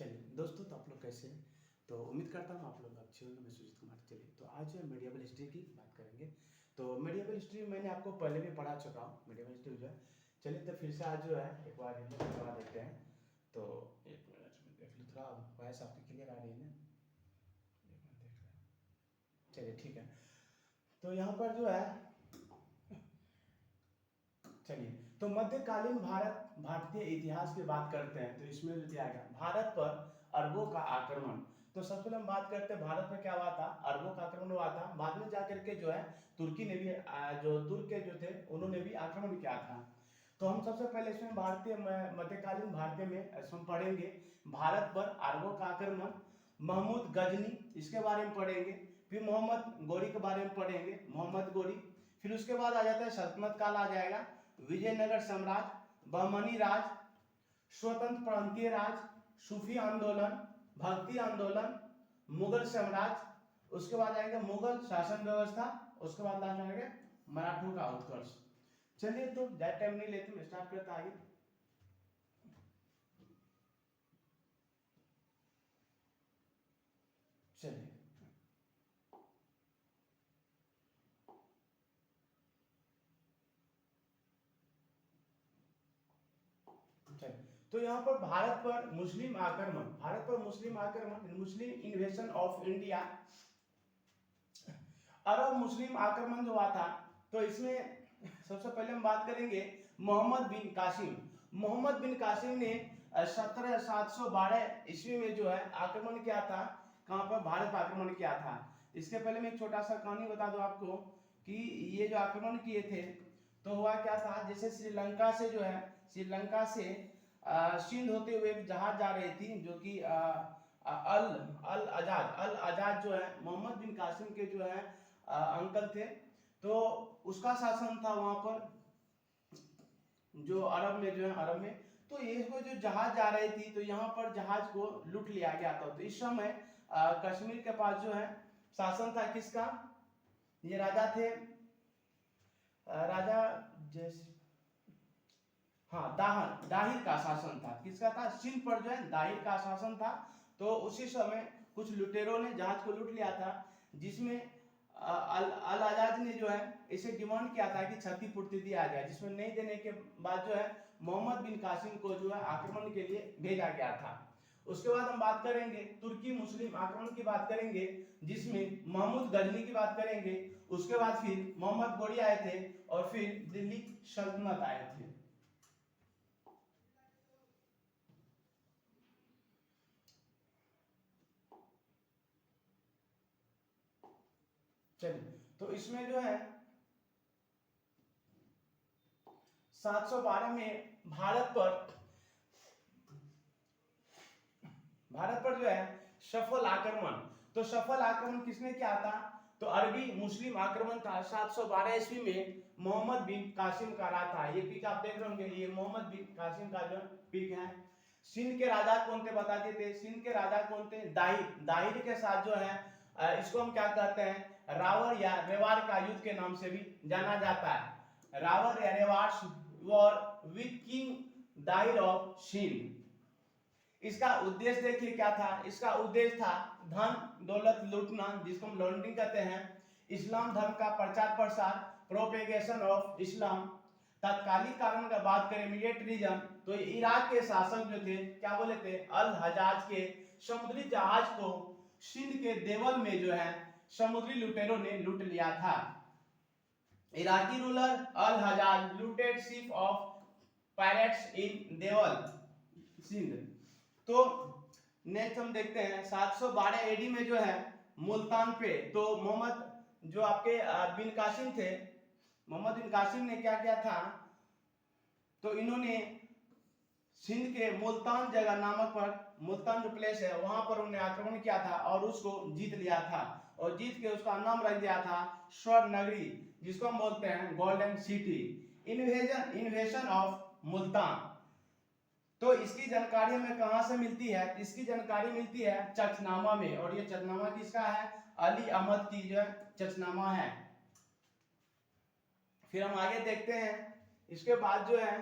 चलिए दोस्तों, तो आप लोग कैसे हैं? तो उम्मीद करता हूँ आप लोग अच्छे होंगे। मैं सुजीत कुमार। चलिए, तो आज जो है मेडिएवल हिस्ट्री की बात करेंगे। तो मेडिएवल हिस्ट्री मैंने आपको पहले भी पढ़ा चुका हूँ। मेडिएवल हिस्ट्री जो है, चलिए तो फिर से आज जो है एक बार रिव्यू करवा देते हैं। तो एक मिनट में देख लो, थोड़ा वॉइस आपकी क्लियर आ रही है ना? एक मिनट देख रहे हैं। चलिए ठीक है। तो यहाँ पर जो है, चलिए तो मध्यकालीन भारतीय इतिहास की बात करते हैं। तो इसमें जो दिया गया भारत पर अरबों का आक्रमण। तो सबसे पहले हम बात करते हैं भारत में क्या हुआ था। अरबों का आक्रमण हुआ था। बाद में जाकर के जो है तुर्की ने भी जो तुर्क के जो थे उन्होंने भी आक्रमण किया था। तो हम सबसे पहले इसमें भारतीय मध्यकालीन भारतीय में हम पढ़ेंगे भारत पर अरबों का आक्रमण, महमूद गजनी इसके बारे में पढ़ेंगे, फिर मोहम्मद गोरी के बारे में पढ़ेंगे, मोहम्मद गोरी। फिर उसके बाद आ जाता है सल्तनत काल आ जाएगा, विजयनगर साम्राज्य, बहमनी राज, स्वतंत्र प्रांतीय राज, सूफी आंदोलन, भक्ति आंदोलन, मुगल साम्राज्य, उसके बाद आएगा मुगल शासन व्यवस्था, उसके बाद लास्ट आएगा मराठों का उत्कर्ष। चलिए तो ज्यादा टाइम नहीं लेते, स्टार्ट करते आगे। चलिए चलिए तो यहाँ पर भारत पर मुस्लिम आक्रमण, मुस्लिम इन्वेशन ऑफ इंडिया, अरब मुस्लिम आक्रमण जो हुआ था। तो इसमें सबसे पहले हम बात करेंगे मोहम्मद बिन कासिम। मोहम्मद बिन कासिम ने 1712 ईस्वी में जो है आक्रमण किया था। कहां पर? भारत पर आक्रमण किया था। इसके पहले मैं एक छोटा सा कहानी बता दूं आपको कि ये जो आक्रमण किए थे तो हुआ क्या था। जैसे श्रीलंका से जो है, श्रीलंका से सिंध होते हुए एक जहाज जा रही थी जो कि अल अल आजाद जो है मोहम्मद बिन कासिम के जो है अंकल थे। तो उसका शासन था वहां पर जो अरब में, जो है अरब में। तो ये वो जो जहाज जा रही थी तो यहाँ पर जहाज को लूट लिया गया था। तो इस समय कश्मीर के पास जो है शासन था किसका? ये राजा थे, राजा जैसे, हाँ, दाहिर का शासन था। किसका था? सिंध पर जो है दाहिर का शासन था। तो उसी समय कुछ लुटेरों ने जहाज को लूट लिया था, जिसमें अल आजाद ने जो है इसे डिमांड किया था कि क्षतिपूर्ति दिया जाए, जिसमें नहीं देने के बाद जो है मोहम्मद बिन कासिम को जो है आक्रमण के लिए भेजा गया था। उसके बाद हम बात करेंगे तुर्की मुस्लिम आक्रमण की बात करेंगे, जिसमें महमूद गजनी की बात करेंगे। उसके बाद फिर मोहम्मद गोरी आए थे और फिर दिल्ली सल्तनत आए थे। चलिए तो इसमें जो है 712 में भारत पर जो है सफल आक्रमण। तो सफल आक्रमण किसने किया था? तो अरबी मुस्लिम आक्रमण था 712 ईस्वी में, मोहम्मद बिन कासिम का राज था। ये पिक आप देख रहे होंगे, ये मोहम्मद बिन कासिम का जो पिक है। सिंध के राजा कौन थे बता देते। सिंध के राजा कौन थे? दाहिर। दाहिर के साथ जो है इसको हम क्या कहते हैं? रावर या रेवार का युद्ध के नाम से भी जाना जाता है। रावर या Rewar war with king Dahir of Sindh. इसका उद्देश्य देखिए क्या था। इसका उद्देश्य था धन दौलत लूटना, जिसको हम लॉन्ड्रिंग कहते हैं, इस्लाम धर्म का प्रचार प्रसार, प्रोपेगेशन ऑफ इस्लाम। तत्कालीन कारण का बात करें, इमीडिएट रीजन, तो इराक के शासक जो थे क्या बोले थे? अल हजाज के समुद्री जहाज को सिंध के देवल में जो है समुद्री लुटेरों ने लूट लिया था। Iraqi ruler Al Hajjaj looted ship of pirates in Deval Sindh. तो नेक्स्ट हम देखते हैं 712 एडी में जो है मुल्तान पे, तो मोहम्मद जो आपके बिन कासिम थे, मोहम्मद बिन कासिम ने क्या किया था? तो इन्होंने सिंध के मुल्तान जगह नामक पर, मुल्तान जो प्लेस है वहां पर उन्होंने आक्रमण किया था और उसको जीत लिया था। और जीत के उसका नाम रख दिया था स्वर्ण नगरी, जिसको हम बोलते हैं गोल्डन सिटी। इन्वेशन ऑफ मुल्तान। तो इसकी जानकारी हमें कहां से मिलती है? इसकी जानकारी मिलती है चचनामा में। और ये चचनामा किसका है? अली अहमद की जो चचनामा है। फिर हम आगे देखते हैं। इसके बाद जो है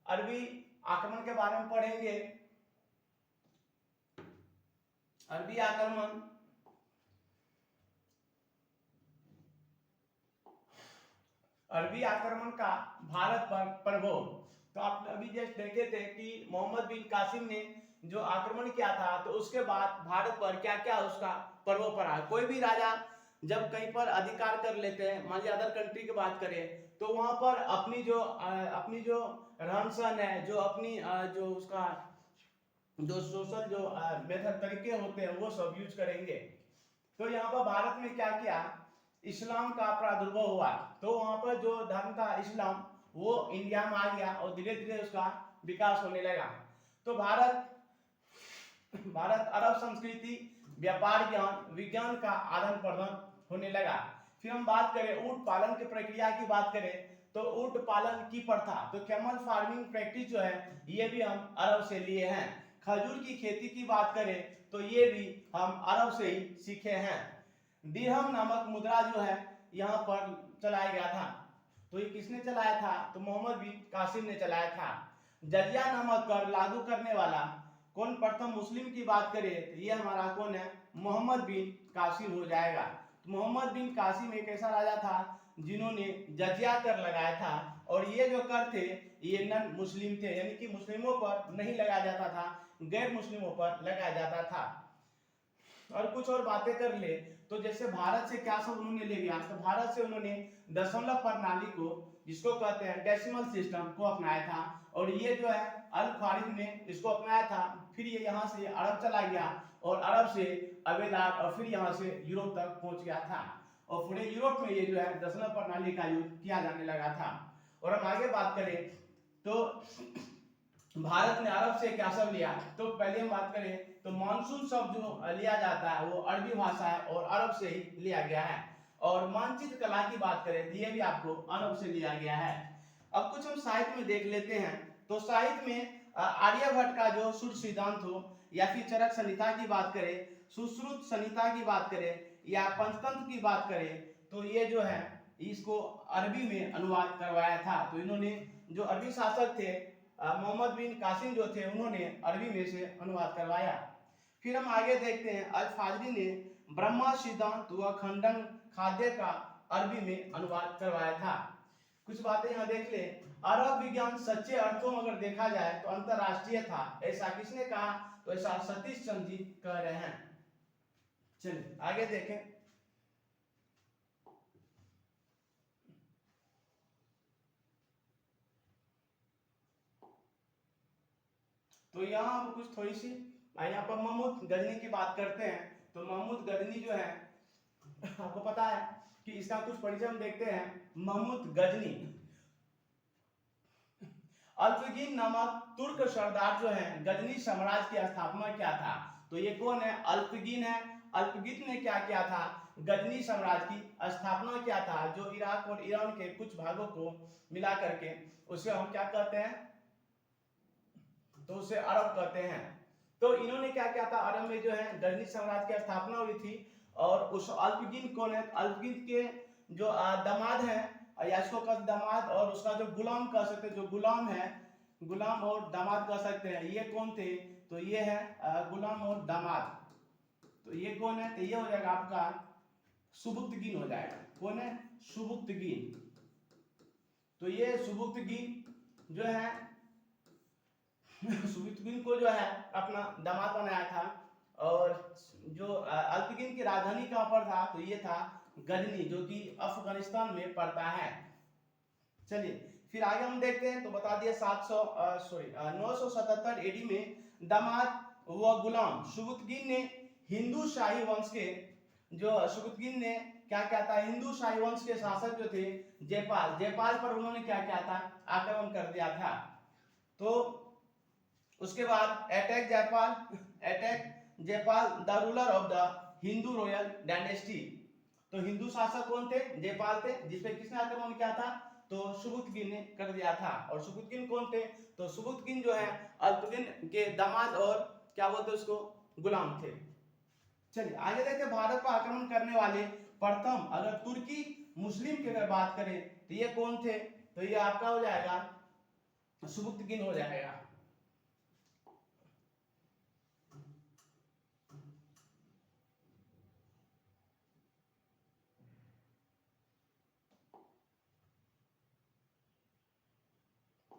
अरबी आक्रमण के बारे में पढ़ेंगे। अरबी आक्रमण का भारत पर प्रभाव। तो आप अभी जस्ट देखे थे कि मोहम्मद बिन कासिम ने जो आक्रमण किया था तो उसके बाद भारत पर क्या क्या उसका प्रभाव पड़ा। कोई भी राजा जब कहीं पर अधिकार कर लेते हैं, मान लिया अदर कंट्री की बात करें, तो वहां पर अपनी जो रहन सहन है, जो अपनी जो उसका जो सोशल जो मेथड तरीके होते हैं वो सब यूज करेंगे। तो यहाँ पर भारत में क्या किया, इस्लाम का प्रादुर्भाव हुआ, तो वहां पर जो धर्म था इस्लाम वो इंडिया में आ गया और धीरे धीरे उसका विकास होने लगा। तो भारत अरब संस्कृति, व्यापार, ज्ञान, विज्ञान का आदान प्रदान होने लगा। फिर हम बात करें ऊंट पालन की प्रक्रिया की बात करें तो ऊंट पालन की प्रथा, तो कैमल फार्मिंग प्रैक्टिस जो है ये भी हम अरब से लिए हैं। खजूर की खेती की बात करें तो ये भी हम अरब से ही सीखे हैं। दिरहम नामक मुद्रा जो है यहाँ पर चलाया गया था, तो ये किसने चलाया था, तो मोहम्मद बिन कासिम ने चलाया था। जजिया नामक कर लागू करने वाला कौन प्रथम मुस्लिम की बात करें तो ये हमारा कौन है, मोहम्मद बिन कासिम हो जाएगा। तो मोहम्मद बिन कासिम एक ऐसा राजा था जिन्होंने जजिया कर लगाया था, और ये जो कर थे ये नन मुस्लिम थे, यानी कि मुस्लिमों पर नहीं लगाया जाता था, गैर मुस्लिमों पर लगाया जाता था। और कुछ और बातें कर ले तो जैसे भारत से क्या सब उन्होंने ले गया, तो भारत से उन्होंने दशमलव प्रणाली को, जिसको कहते हैं डेसिमल सिस्टम को अपनाया था, और ये जो है अल ख्वारिज ने इसको अपनाया था। फिर ये यहाँ से अरब चला गया और अरब से अबेदार और फिर यहाँ से यूरोप तक पहुंच गया था, और पूरे यूरोप में ये जो है दशमलव प्रणाली का यूज किया जाने लगा था। और हम आगे बात करें तो भारत ने अरब से क्या सब लिया, तो पहले हम बात करें तो मानसून शब्द जो लिया जाता है वो अरबी भाषा है और अरब से ही लिया गया है। और मानचित्र कला की बात करें तो ये भी आपको अरब से लिया गया है। अब कुछ हम साहित्य में देख लेते हैं, तो साहित्य में आर्यभट्ट का जो सूत्र सिद्धांत हो, या फिर चरक संहिता की बात करें, सुश्रुत संहिता की बात करें, या पंचतंत्र की बात करें, तो ये जो है इसको अरबी में अनुवाद करवाया था। तो इन्होंने जो अरबी शासक थे मोहम्मद बिन कासिम जो थे उन्होंने अरबी में से अनुवाद करवाया। फिर हम आगे देखते हैं अल फाजरी ने ब्रह्मा सिद्धांत व खंडन खाद्य का अरबी में अनुवाद करवाया था। कुछ बातें यहाँ देख ले, अरब विज्ञान सच्चे अर्थों में अगर देखा जाए तो अंतरराष्ट्रीय था, ऐसा किसने कहा, तो ऐसा सतीश चंद्र जी कह रहे हैं। चलिए आगे देखें। तो यहाँ हम कुछ थोड़ी सी यहाँ पर महमूद गजनी की बात करते हैं। तो महमूद गजनी जो है आपको पता है कि इसका कुछ परिचय हम देखते हैं। महमूद गजनी अल्पगीन नामक तुर्क सरदार जो है गजनी साम्राज्य की स्थापना किया था। तो ये कौन है, अल्पगीन है। अल्पगीन ने क्या किया था, गजनी साम्राज्य की स्थापना किया था, जो इराक और ईरान के कुछ भागों को मिला करके उसे हम क्या कहते हैं, तो उसे अरब कहते हैं। तो इन्होंने क्या किया था, अरब में जो है गजनी साम्राज्य की स्थापना हुई थी। और उस अल्पगीन कौन है, अल्पगीन के जो दामाद है, या इसको कह दामाद, और उसका जो गुलाम कह सकते हैं, जो गुलाम है, गुलाम और दामाद कह सकते हैं, ये कौन थे, तो ये है गुलाम और दामाद। तो ये कौन है, तो ये हो जाएगा आपका सुबुक्तगीन हो जाएगा। कौन है, सुबुक्तगीन। तो ये सुबुक्तगीन जो है सुबुक्तगीन को जो है अपना दामाद बनाया था। और जो अल्पगीन की राजधानी कहां पर था, तो ये था गजनी, जो कि अफगानिस्तान में पड़ता है। चलिए फिर आगे हम देखते हैं। तो बता दिया 977 एडी में दामाद व गुलाम सुबुक्तगीन ने हिंदू शाही वंश के, जो सुबुक्तगीन ने क्या क्या था, हिंदू शाही वंश के शासक जो थे जयपाल पर उन्होंने क्या क्या था, आक्रमण कर दिया था। तो उसके बाद attack Jaipal the ruler of the Hindu royal dynasty. तो हिंदू शासक कौन थे, जयपाल थे, जिसपे किसने आक्रमण किया था, तो सुबुक्तगीन ने कर दिया था। और सुबुक्तगीन कौन थे, तो सुबुक्तगीन जो है अल्पगीन के दामाद और क्या बोलते उसको, गुलाम थे। चलिए आगे देखते हैं। भारत पर आक्रमण करने वाले प्रथम अगर तुर्की मुस्लिम की अगर बात करें तो ये कौन थे, तो ये आपका हो जाएगा सुबुक्तगीन हो जाएगा।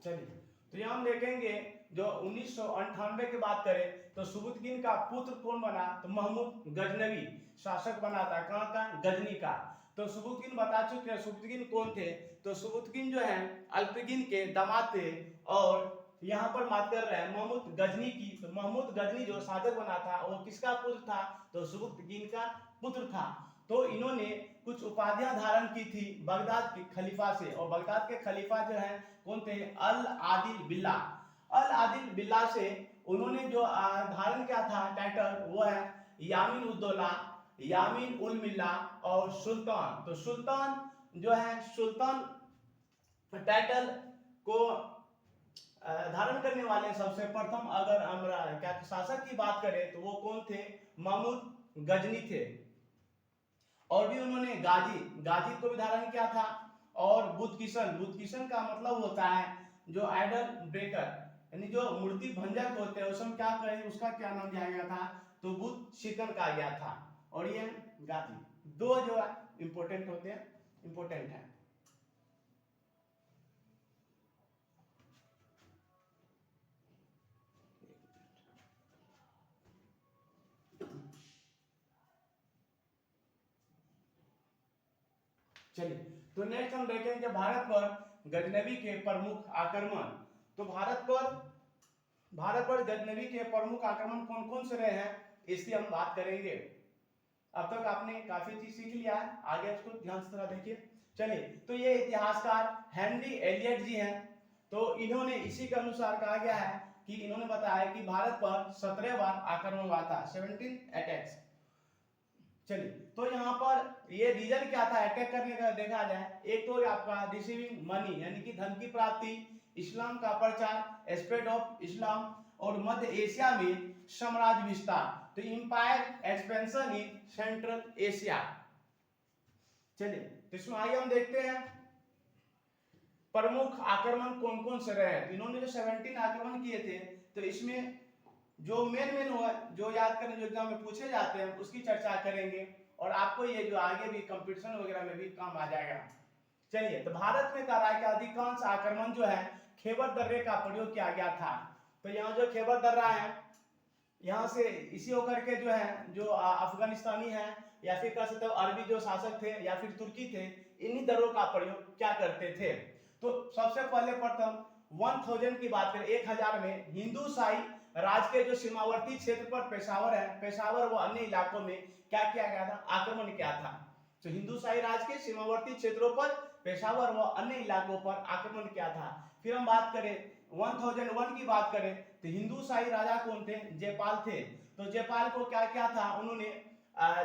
चलिए, तो यहाँ हम देखेंगे जो 1998 की बात करें तो सुबुतगिन का पुत्र कौन बना, तो महमूद गजनवी शासक बना था, कहाँ का, गजनी का। तो सुबुतगिन बता चुके हैं सुबुतगिन कौन थे, तो सुबुतगिन जो है अल्पगिन के दामाद थे। और यहाँ पर बात कर रहे हैं महमूद गजनी की, तो महमूद गजनी जो शासक बना था वो किसका पुत्र था, तो सुबुतगिन का पुत्र था। तो इन्होंने कुछ उपाधियां धारण की थी बगदाद के खलीफा से, और बगदाद के खलीफा जो है कौन थे, अल आदिल बिल्ला। अल आदिल बिल्ला से उन्होंने जो धारण किया था टाइटल, वो है यामीन उद्दौला, यामीन उल मिल्ला और सुल्तान। तो सुल्तान जो है, सुल्तान टाइटल को धारण करने वाले सबसे प्रथम अगर हमरा क्या शासक की बात करें तो वो कौन थे, महमूद गजनी थे। और भी उन्होंने गाजी को भी धारण किया था। और बुद्ध किशन का मतलब होता है जो आइडल ब्रेकर, यानी जो मूर्ति भंजक होते हैं उसमें क्या करें, उसका क्या नाम दिया गया था, तो बुद्ध शिकन कहा गया था। और ये गाजी, दो जो इंपोर्टेंट होते हैं, इंपोर्टेंट है। चलिए, तो नेक्स्ट हम देखेंगे भारत पर गजनवी के प्रमुख आक्रमण। तो भारत पर गजनवी के प्रमुख आक्रमण कौन कौन से रहे हैं, इसकी हम बात करेंगे। अब तक आपने काफी चीज सीख लिया है, आगे इसको ध्यान से थोड़ा देखिए। चलिए, तो ये इतिहासकार हेनरी एलियट जी हैं। तो इन्होंने इसी के अनुसार कहा गया है कि इन्होंने बताया कि भारत पर 17 बार आक्रमण हुआ था, 17 अटैक्स। चलिए, तो यहाँ पर ये रीजन क्या था अटैक करने का देखा जाए, एक तो आपका रिसीविंग मनी यानी कि धन की प्राप्ति, इस्लाम का प्रचार, स्प्रेड ऑफ इस्लाम, और मध्य एशिया में साम्राज्य विस्तार, तो empire expansion in central Asia. चलिए, तो इसमें आइए हम देखते हैं प्रमुख आक्रमण कौन कौन से रहे हैं। इन्होंने जो 17 आक्रमण किए थे, तो इसमें जो मेन हुआ जो याद करने जो एग्जाम में पूछे जाते हैं उसकी चर्चा करेंगे, और आपको ये जो आगे भी कंपटीशन वगैरह में भी काम आ जाएगा। चलिए, तो भारत में कहा है कि अधिकांश आक्रमण जो है खैबर दर्रे का प्रयोग किया गया था। तो यहाँ जो खैबर दर्रा है, यहाँ से इसी होकर के जो है जो अफगानिस्तानी है या फिर कह सकते हो अरबी जो शासक थे या फिर तुर्की थे, इन्हीं दर्रों का प्रयोग क्या करते थे। तो सबसे पहले प्रथम 1000 की बात करें, 1000 में हिंदू शाही राज के जो सीमावर्ती क्षेत्र पर पेशावर है, पेशावर व अन्य इलाकों में क्या किया गया था, आक्रमण किया था। तो हिंदू शाही राज के सीमावर्ती क्षेत्रों पर पेशावर व अन्य इलाकों पर आक्रमण किया था। फिर हम बात करें 1001 की बात करें तो हिंदू शाही राजा कौन थे, जयपाल थे। तो जयपाल को क्या किया था उन्होंने,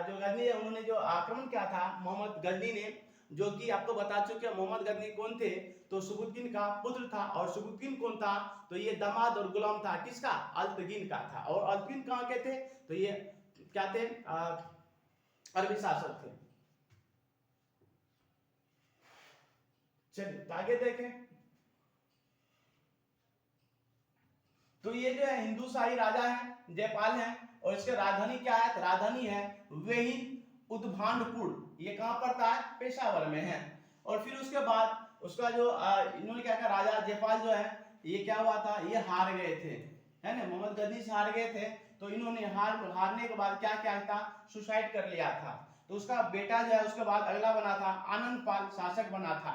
जो गजनी है उन्होंने जो आक्रमण किया था मोहम्मद गजनी ने, जो कि आपको बता चुके हैं मोहम्मद गजनी कौन थे, तो सुबुद्दीन का पुत्र था। और सुबुद्दीन कौन था, तो ये दामाद और गुलाम था किसका, अल्तगिन का था। और अल्तगिन कहाँ के थे, तो ये क्या थे, अरबी शासक थे। चलिए, तो आगे देखें। तो ये जो है हिंदू शाही राजा है, जयपाल है, और इसके राजधानी क्या है, राजधानी है वेहिन उद्भांडपुर। ये कहां पड़ता है, पेशावर में है। और फिर उसके बाद उसका जो इन्होंने क्या कहा, राजा जयपाल जो है ये क्या हुआ था, ये हार गए थे, है ना, मोहम्मद गजनी से हार गए थे। तो इन्होंने हारने के बाद क्या क्या था, सुसाइड कर लिया था। तो उसका बेटा जो है उसके बाद अगला बना था आनंद पाल, शासक बना था।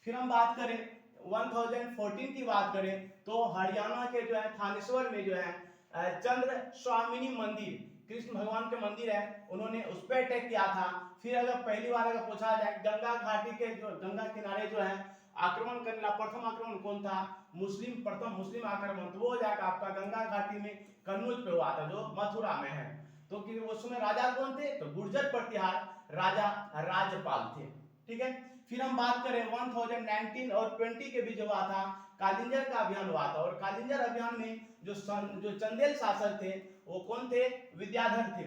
फिर हम बात करें 1014 की बात करें तो हरियाणा के जो है थानेश्वर में जो है चंद्र स्वामिनी मंदिर, कृष्ण भगवान के मंदिर है, उन्होंने उस पर अटैक किया था। फिर अगर पहली बार अगर पूछा जाए गंगा घाटी के जो गंगा किनारे जो है आक्रमण करने वाला प्रथम आक्रमण कौन था, प्रथम मुस्लिम आक्रमण, तो वो हो जाएगा आपका गंगा घाटी में कन्नौज पे हुआ था जो मथुरा में है। तो कि उस समय राजा कौन थे, तो गुर्जर प्रतिहार राजा राजपाल थे। ठीक है, फिर हम बात करें 1019 और 20 के बीच हुआ था कालिंजर का अभियान हुआ था। और कालिंजर अभियान में जो चंदेल शासक थे वो कौन थे, विद्याधर थे।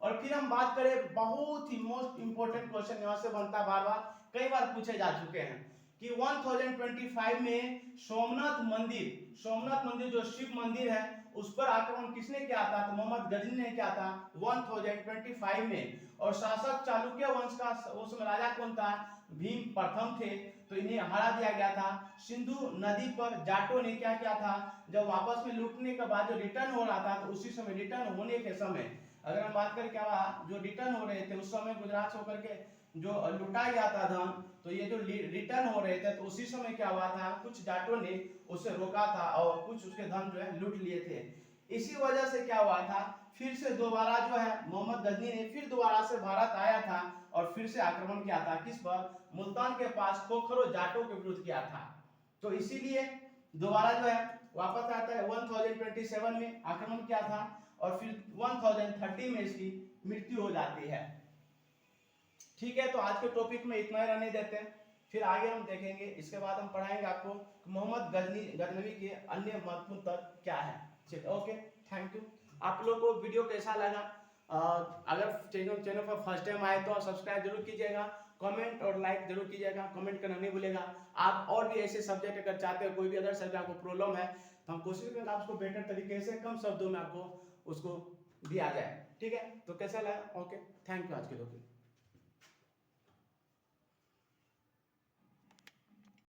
और फिर हम बात करें बहुत ही मोस्ट इंपोर्टेंट क्वेश्चन यहाँ से बनता बार बार, कई बार पूछे जा चुके हैं कि 1025 में सोमनाथ मंदिर जो शिव मंदिर है उस पर आक्रमण किसने किया था, तो मोहम्मद गजनी ने किया था 1025 में। और शासक चालुक्य वंश का उस राजा कौन था, भीम प्रथम थे। तो इन्हें हरा दिया गया था। सिंधु नदी पर जाटों ने क्या किया था, जब वापस में लूटने के बाद जो रिटर्न हो रहा था, तो उसी समय रिटर्न होने के समय अगर हम बात करें क्या हुआ, जो रिटर्न हो रहे थे उस समय गुजरात से होकर के जो लुटा गया था धन, तो ये जो रिटर्न हो रहे थे तो उसी समय क्या हुआ था, कुछ जाटों ने उसे रोका था और कुछ उसके धन जो है लूट लिए थे। इसी वजह से क्या हुआ था, फिर से दोबारा जो है मोहम्मद गजनी ने फिर दोबारा से भारत आया था और फिर से आक्रमण किया था, किस पर, मुल्तान के पास खोखरो जाटों के विरुद्ध किया था। तो इसीलिए दोबारा जो है वापस आता है, 1027 में आक्रमण किया था और फिर 1030 में इसकी मृत्यु हो जाती है। ठीक है, तो आज के टॉपिक में इतना ही रहने देते हैं, फिर आगे हम देखेंगे। इसके बाद हम पढ़ाएंगे आपको मोहम्मद गजनवी के अन्य महत्वपूर्ण तत्व क्या है। ठीक, ओके, थैंक यू। आप लोग को वीडियो कैसा लगा, अगर चैनल पर फर्स्ट टाइम आए तो सब्सक्राइब जरूर कीजिएगा, कमेंट और लाइक जरूर कीजिएगा, कमेंट करना नहीं भूलेगा। आप और भी ऐसे सब्जेक्ट अगर चाहते हो, कोई भी अदर सब्जेक्ट आपको प्रॉब्लम है, तो हम कोशिश करेंगे आपको बेटर तरीके से कम शब्दों में आपको उसको दिया जाए। ठीक है, तो कैसा लगा, ओके, थैंक यू आज के टॉपिक।